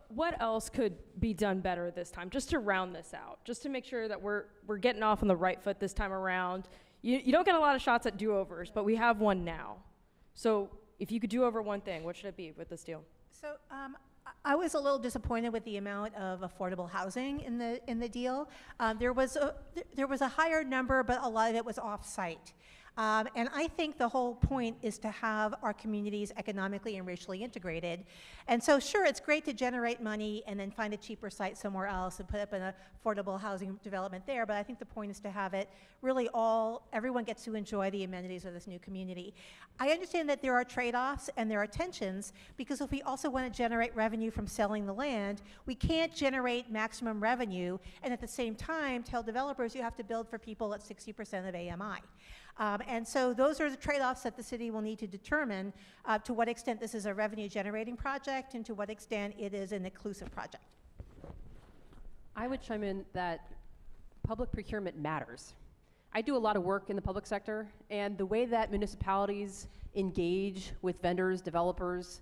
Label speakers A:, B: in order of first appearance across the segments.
A: What else could be done better this time, just to round this out, just to make sure that we're getting off on the right foot this time around? You don't get a lot of shots at do-overs, but we have one now. So if you could do over one thing, what should it be with this deal?
B: So I was a little disappointed with the amount of affordable housing in the deal. There was a higher number, but a lot of it was off-site. And I think the whole point is to have our communities economically and racially integrated. And so sure, it's great to generate money and then find a cheaper site somewhere else and put up an affordable housing development there, but I think the point is to have it really everyone gets to enjoy the amenities of this new community. I understand that there are trade-offs and there are tensions, because if we also want to generate revenue from selling the land, we can't generate maximum revenue and at the same time tell developers you have to build for people at 60% of AMI. And so those are the trade-offs that the city will need to determine to what extent this is a revenue-generating project and to what extent it is an inclusive project.
C: I would chime in that public procurement matters. I do a lot of work in the public sector, and the way that municipalities engage with vendors, developers,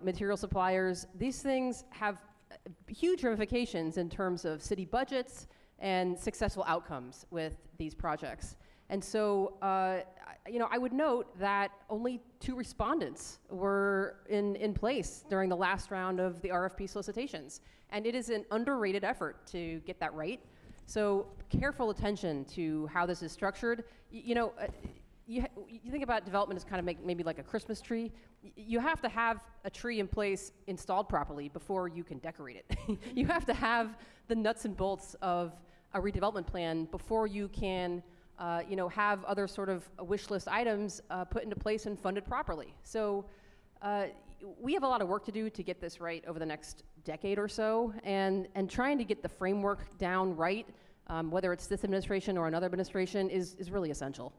C: material suppliers, these things have huge ramifications in terms of city budgets and successful outcomes with these projects. And so, I would note that only 2 respondents were in place during the last round of the RFP solicitations. And it is an underrated effort to get that right. So careful attention to how this is structured. You think about development as kind of maybe like a Christmas tree. You have to have a tree in place installed properly before you can decorate it. You have to have the nuts and bolts of a redevelopment plan before you can have other sort of wish list items put into place and funded properly. So we have a lot of work to do to get this right over the next decade or so, and trying to get the framework down right, whether it's this administration or another administration, is really essential.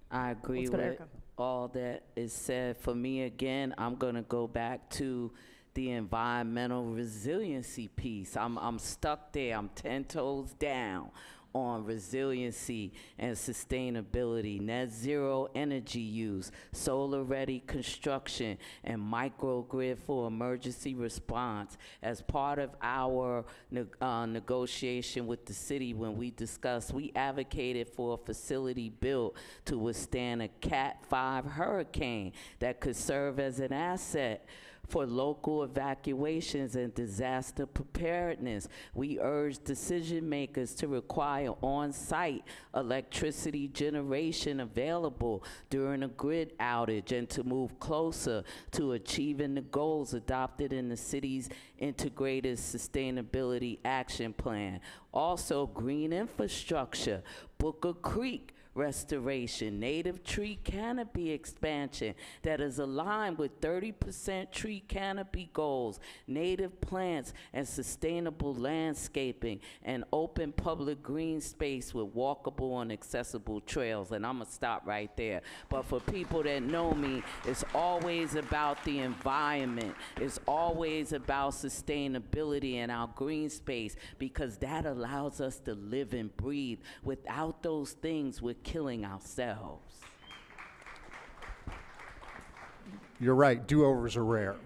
D: I agree with all that is said. For me, again, I'm going to go back to the environmental resiliency piece. I'm stuck there. I'm 10 toes down on resiliency and sustainability, net zero energy use, solar ready construction, and microgrid for emergency response. As part of our negotiation with the city, when we discussed, we advocated for a facility built to withstand a Cat 5 hurricane that could serve as an asset for local evacuations and disaster preparedness. We urge decision makers to require on-site electricity generation available during a grid outage and to move closer to achieving the goals adopted in the city's integrated sustainability action plan. Also, green infrastructure, Booker Creek restoration, native tree canopy expansion that is aligned with 30% tree canopy goals, native plants and sustainable landscaping, and open public green space with walkable and accessible trails. And I'm gonna stop right there. But for people that know me, it's always about the environment. It's always about sustainability and our green space, because that allows us to live and breathe. Without those things, we're killing ourselves.
E: You're right, do-overs are rare.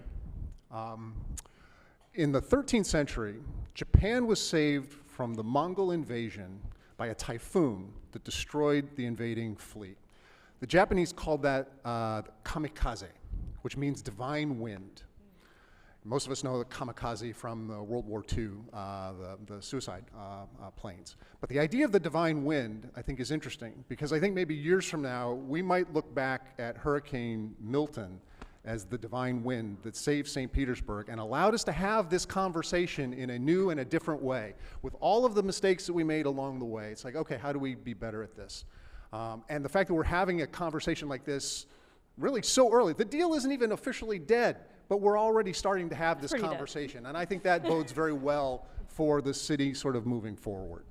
E: In the 13th century, Japan was saved from the Mongol invasion by a typhoon that destroyed the invading fleet. The Japanese called that kamikaze, which means divine wind. Most of us know the kamikaze from World War II, the suicide planes. But the idea of the divine wind, I think, is interesting, because I think maybe years from now, we might look back at Hurricane Milton as the divine wind that saved St. Petersburg and allowed us to have this conversation in a new and a different way. With all of the mistakes that we made along the way, it's like, okay, how do we be better at this? And the fact that we're having a conversation like this really so early, the deal isn't even officially dead, but we're already starting to have this conversation. And I think that bodes very well for the city sort of moving forward.